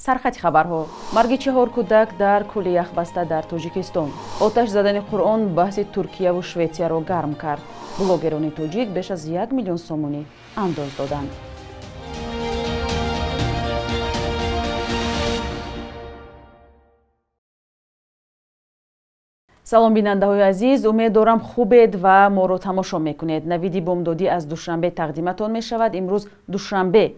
سرخط خبرها مرگ 4 کودک در کوله یخبسته در تاجیکستان. آتش زدن قرآن بحث ترکیه و شویتسیا را گرم کرد. بلاگران تاجیک بیش از 1 میلیون سومونی انداز دادند. سلام بیننده های عزیز، امیدوارم خوبید و ما رو تماشا میکنید. نویدی بامدادی از دوشنبه تقدیمتان می شود. امروز دوشنبه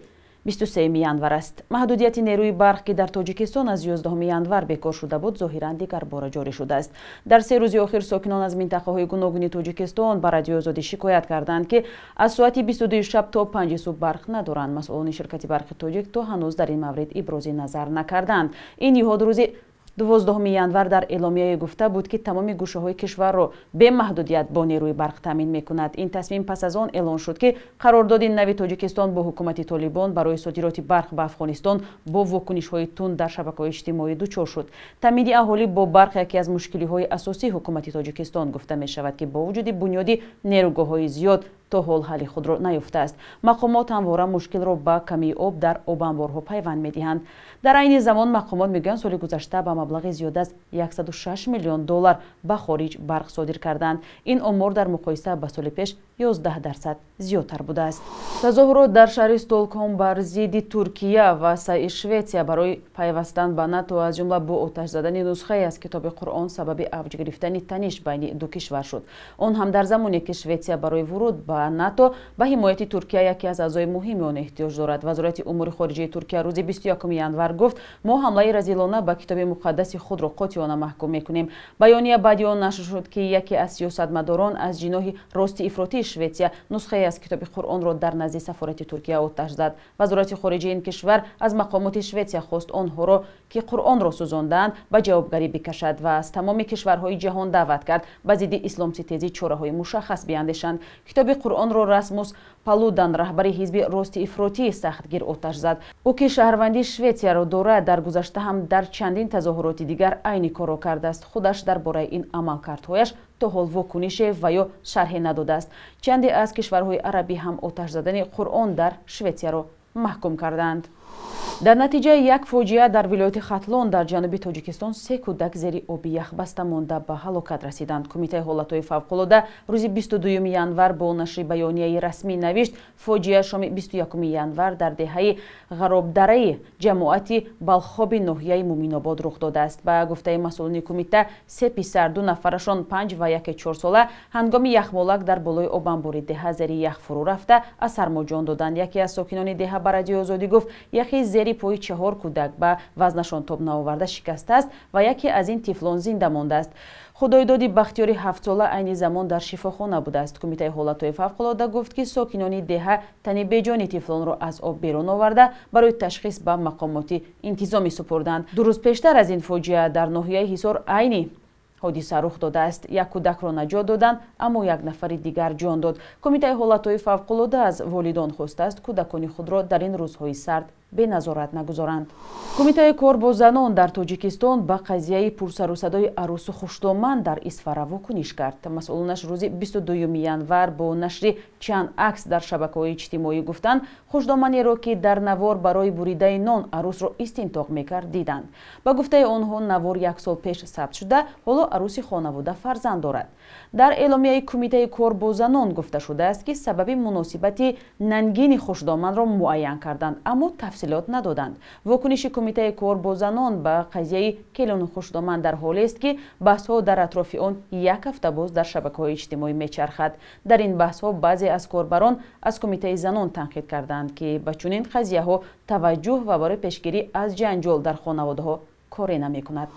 23 ینور است. محدودیت نیروی برق که در تاجیکستان از 11 ینور بکار شده بود ظاهرا دیگر بار جاری شده است. در 3 روز اخیر ساکنان از منطقه های گوناگون تاجیکستان به رادیو آزادی شکایت کردند که از ساعت 22 شب تا 5 صبح برق ندارند. مسئولان شرکت برق تاجیک تا هنوز در این مورد ابراز نظر نکردند. این نهاد روز 12 ینور در اعلامیه گفته بود که تمام گوشه‌های کشور را به محدودیت با نیروی برق تامین می‌کند. این تصمیم پس از آن اعلان شد که قرارداد نوی تاجیکستان با حکومت طالبان برای صادرات برق به افغانستان با واکنش‌های تند در شبکه‌های اجتماعی دچار شد. تامین اهالی با برق یکی از مشکل‌های اساسی حکومت تاجیکستان گفته می‌شود که با وجود بنیادی نیروگاه‌های زیاد تا حال حل خود را نیافته است. مقامات همواره مشکل را با کمی آب در آب انبارها پیوند می‌دهند. در عین زمان مقامات میگویند سال گذشته با مبلغ زیاد از 106 میلیون دلار به خارج برق صادر کردند. این آمار در مقایسه با سال پیش 11% زیادتر بوده است. تظاهرات در شهر استکهلم بر ضد ترکیه و سعی شویتسیا برای پیوستن به ناتو از جمله با آتش زدن نسخه از کتاب قرآن سبب اوج گرفتن تنش بین دو کشور شد. آن هم در زمانی که شویتسیا برای ورود به ناتو به حمایت ترکیه یکی از اعضای مهم آن احتیاج دارد. وزارت امور خارجه ترکیه روز 21 ینور گفت ما حمله رذیلانه به کتاب مقدس خود را قاطعانه محکوم میکنیم. بیانیه بعدی آن نشر شد که یکی از سیاستمداران از جناح راست افراطی شویتسیا نسخه از کتاب قرآن را در نزد سفارت ترکیه آتش زد. وزارت خارجه این کشور از مقامات شویتسیا خواست آنها را که قرآن را سوزاندند به جوابگری بکشد و از تمام کشورهای جهان دعوت کرد به ضد اسلام ستیزی چاره‌های مشخص بیاندیشند. کتاب قرآن را راسموس پالودان رهبر حزب راست افراطی سختگیر آتش زد. او که شهروندی شویتسیا را دارد در گذشته هم در چندین تظاهرات دیگر عین کار را کرده است. خودش درباره این عملکردهایش تا حال واکنش و یا شرحی نداده است. چندی از کشورهای عربی هم آتش زدن قرآن در شویتسیا را محکوم کردند. در نتیجه یک فاجعه در ولایت ختلون در جنوب تاجیکستان 3 کودک زیر آب یخ بسته مانده به هلاکت رسیدند. کمیته حالتهای فوق‌العاده روز 22 ینور با نشر بیانیه رسمی نوشت فاجعه شام 21 ینور در دهه غرابدره جماعت بالخاب ناحیه مومین‌آباد رخ داده است. به گفته مسئولان کمیته 3 پسر 2 نفرشان 5 و 1 4 ساله هنگام یخمالک در بالای آب انبار ده زیر یخ فرو رفته از سرما جان دادند. یکی از ساکنان ده به رادیو آزادی گفت یکی زیر پای 4 کودک به وزنشان تاب نآورده شکسته است و یکی از این طفلان زنده مانده است. خدایدادی بختیاری 7 ساله عین زمان در شفاخانه بوده است. کمیته حالتهای فوق‌العاده گفت که ساکنان ده تن بیجان طفلان را از آب بیرون آورده برای تشخیص به مقامات انتظامی سپردند. 2 روز پیشتر از این فاجعه در ناحیه حصار عین حادثه رخ داده است. یک کودک را نجات دادند اما یک نفر دیگر جان داد. کمیته حالتهای فوق‌العاده از والدان خواسته است کودکان خود را در این روزهای سرد به نظارت نگذارند. کمیته کار با زنان در تاجیکستان به قضیه پرسر و صدای عروس خوشدامن در اسفره واکنش کرد. مسئولانش روز 22 ینور با نشر چند عکس در شبکه‌های اجتماعی گفتند خوشدامنی را که در نوار برای بریده نان عروس را استنتاق میکرد دیدند. با گفته آنها نوار 1 سال پیش ثبت شده، حالا عروس خانواده فرزند دارد. در اعلامیه کمیته کار با زنان گفته شده است که سبب مناسبت ننگین خوشدامن را معین کردند اما تفصیلات ندادند. واکنش کمیته کار با زنان به قضیه کلون خوشدامن در حالی است که بحث‌ها در اطراف آن 1 هفته باز در شبکه‌های اجتماعی میچرخد. در این بحث‌ها بعضی از کاربران از کمیته زنان تنقید کردند که به چنین قضیه‌ها توجه و برای پیشگیری از جنجال در خانواده‌ها کاری نمی‌کند.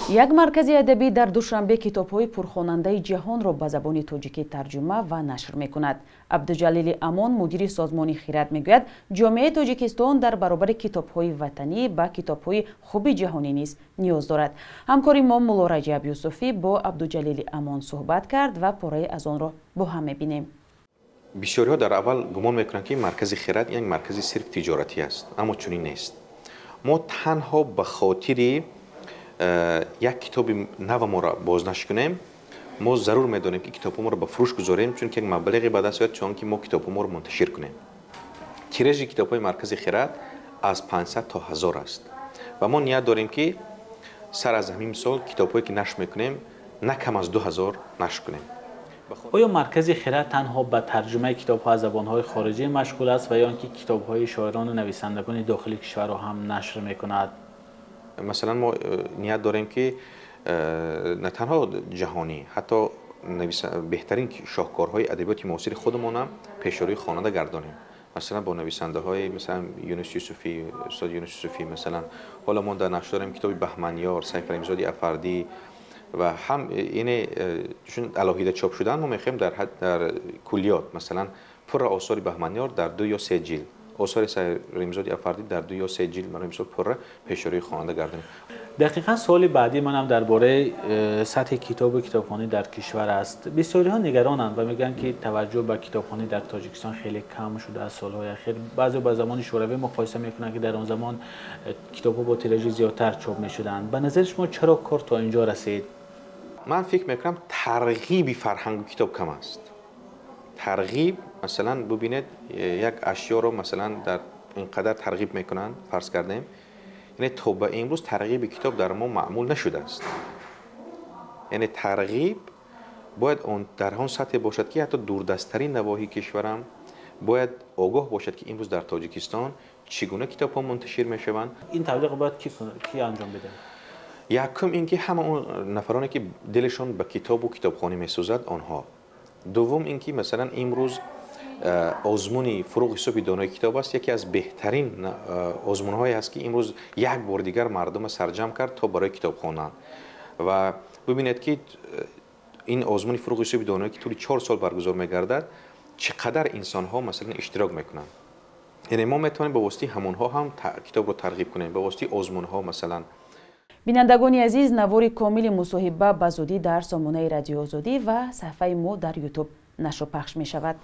یک مرکز ادبی در دوشنبه کتاب‌های پرخواننده جهان را به زبان تاجیکی ترجمه و نشر می‌کند. عبدالجلیل امان مدیر سازمان خیرات میگوید جامعه تاجیکستان در برابر کتاب‌های وطنی با کتاب‌های خوب جهانی نیز نیاز دارد. همکاری ما مولا رجب یوسفی با عبدالجلیل امان صحبت کرد و پاره از آن را با هم می‌بینیم. بسیاری‌ها در اول گمان می‌کنند که مرکز خیرات یک مرکز صرف تجارتی است، اما چنین نیست. ما تنها به خاطر یک کتاب نو ما را بازنشر کنیم ما ضرور می‌دانیم که کتاب ما را به فروش گذاریم چون که یک مبلغی به دست میاد چون که ما کتاب ما را منتشر کنیم. تیراژ کتاب‌های مرکز خیرات از 500 تا 1000 است و ما نیت داریم که سر از همین سال کتاب‌هایی که نشر میکنیم نه کم از 2000 نشر کنیم. آیا مرکز خرد تنها به ترجمه کتاب‌ها از زبان‌های خارجی مشغول است و یا اینکه کتاب‌های شاعران و نویسندگان داخلی کشور را هم نشر می‌کند؟ مثلا ما نیت داریم که نه تنها جهانی، حتی بهترین شاهکارهای ادبیات معاصر خودمون هم پیش روی خواننده گردانیم. مثلا با نویسنده‌های مثلا یونس یوسفی، استاد یونس یوسفی، مثلا حالا ما در نشر داریم کتاب بهمنیار، سیف رحیم‌زاده افردی و هم این چون علاهیده چاپ شدن ما می‌خوایم در کلیات مثلا پر آثار بهمنیار در 2 یا 3 جلد، آثار سیف رحیم‌زاده افردی در 2 یا 3 جلد ما امسال پر پیش روی خواننده گردانیم. دقیقاً سوال بعدی منم درباره سطح کتاب و کتابخوانی در کشور است. بسیاری‌ها نگرانند و میگن که توجه به کتابخوانی در تاجیکستان خیلی کم شده از سال‌های اخیر. بعضی با زمان شوروی مقایسه میکنن که در اون زمان کتاب‌ها با تیراژ زیادتر چاپ می‌شدند. به نظر شما چرا کار تا اینجا رسید؟ من فکر میکنم ترغیب فرهنگ کتاب کم است. ترغیب مثلا ببینید یک اشیا رو مثلا در اینقدر ترغیب میکنن، فرض کردیم یعنی تا به امروز ترغیب کتاب در ما معمول نشده است. یعنی ترغیب باید در اون سطح باشد که حتی دوردستترین نواحی کشورم باید آگاه باشد که امروز در تاجیکستان چگونه کتاب‌ها منتشر میشوند. این تبلیغ باید کی انجام بده؟ یکم اینکه همه اون نفرانی که دلشون به کتاب و کتابخوانی میسوزد آنها. دوم اینکه مثلا امروز آزمون فروغ حساب دانای کتاب است، یکی از بهترین آزمون‌هایی است که امروز یک بار دیگر مردم سرجم کرد تا برای کتاب خواندن. و ببینید که این آزمون فروغ حساب دانایی که طول 4 سال برگزار می‌گردد چقدر انسان‌ها مثلا اشتراک می‌کنند. یعنی ما می‌توانیم به واسطه همونها هم کتاب رو ترغیب کنیم، به واسطه آزمون‌ها مثلا. بینندگانی عزیز، نواری کامل مصاحبه به زودی در سامانه رادیو آزادی و صفحه ما در یوتیوب نشر و پخش می شود.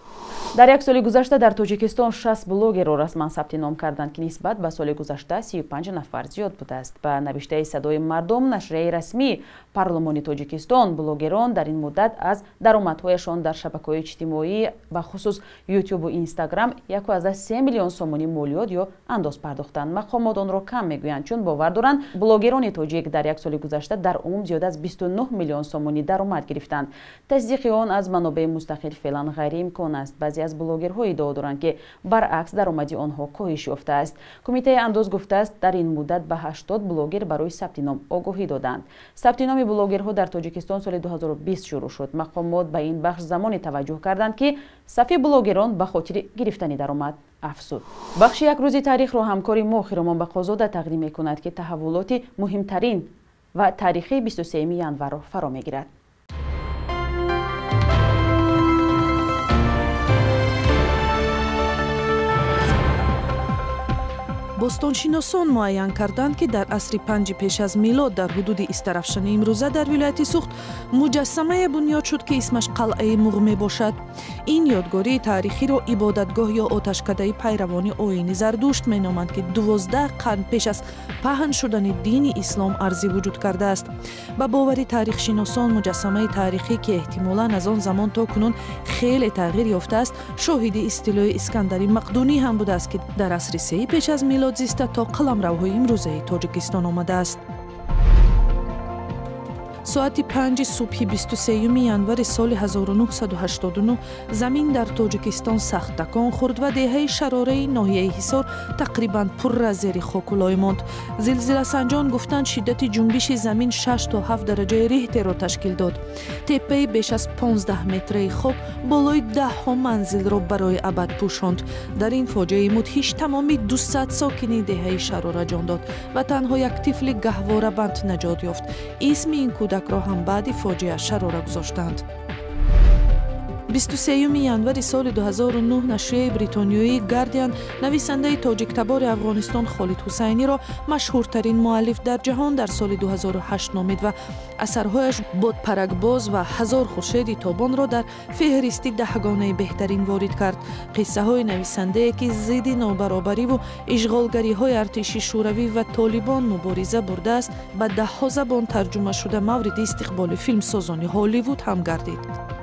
در یک سال گذشته در تاجیکستان 60 بلوگر را رسما ثبت نام کردند که نسبت به سال گذشته 35 نفر زیاد بوده است. به نوشته صدای مردم نشریه رسمی پارلمانی تاجیکستان، بلوگران در این مدت از درآمدهایشان در شبکه‌های اجتماعی و خصوص یوتیوب و اینستاگرام 1.3 میلیون سومانی مالیات یا انداز پرداختند. مقامات آن را کم میگویند چون باور دارند بلوگران تاجیک در یک سال گذشته در عموم زیاد از 29 میلیون سومانی درآمد گرفتند. تصدیق آن از منابع مستقل فعلا غیر امکان است. بعضی از بلوگرها ادعا دارند که برعکس درآمدی آنها کاهش یافته است. کمیته انداز گفته است در این مدت به 80 بلوگر برای ثبت نام آگاهی دادند. ثبت نام بلوگرها در تاجیکستان سال 2020 شروع شد. مقامات به این بخش زمانی توجه کردند که صفحه بلوگران به خاطر گرفتن درآمد افزود. بخش یک روزی تاریخ را همکاری ما خیرمان بقازاده تقدیم می‌کند که تحولات مهمترین و تاریخی 23 ینور را فرا می‌گیرد. بوستانشناسان معین کردند که در عصر 5 پیش از میلاد در حدود استرافشن امروزه در ولایت سوخت مجسمه بنیاد شد که اسمش قلعه مغ می باشد. این یادگاری تاریخی را عبادتگاه یا آتشکده پیروان آیین زردشت می نامند که 12 قرن پیش از پهن شدن دین اسلام ارزی وجود کرده است. به باور تاریخ شناسان مجسمه تاریخی که احتمالاً از آن زمان تا کنون خیلی تغییر یافته است شاهد استیلای اسکندری مقدونی هم بوده است که در عصر 3 پیش از میلاد زیسته تا قلمروهای امروزه تاجیکستان آمده است. ساعت 5 صبح 23 ینور سال 1989 زمین در تاجیکستان سخت تکان خورد و دهه شراره ناحیه حصار تقریباً پر از زیر خاک و لای ماند. زلزله سنجان گفتند شدت جنبش زمین 6 تا 7 درجه ریختر را تشکیل داد. تپه بیش از 15 متری خاک بالای 10 منزل را برای ابد پوشاند. در این فاجعه مدهش تمامی 200 ساکن دهه شراره جان داد و تنها یک طفل گهواره بند نجات یافت. اسم این کودک را هم بعد فاجعه شراره گذاشتند. 23 ینور سال 2009 نشریه بریتانیایی گاردین نویسنده تاجیک تبار افغانستان خالد حسینی را مشهورترین مؤلف در جهان در سال 2008 نامید و اثرهایش باد پرکباز و هزار خورشید تابان را در فهرست 10گانه بهترین وارد کرد. قصه های نویسنده که ضد نابرابری و اشغالگری های ارتش شوروی و طالبان مبارزه برده است به 10 زبان ترجمه شده مورد استقبال فیلمسازان هالیوود هم گردید.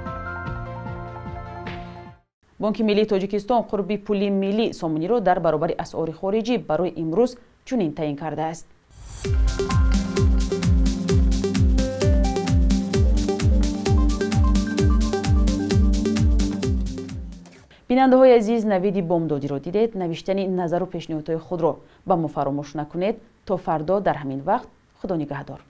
بانک ملی تاجیکستان قربی پول ملی سومونی را در برابر اسعار خارجی برای امروز چنین تعیین کرده است. бинандаҳои азиз, навиди бомдодиро дидед. навиштани назару пешниҳодҳои худро ба мо фаромӯш накунед. То фардо дар ҳамин вақт худо нигаҳдор.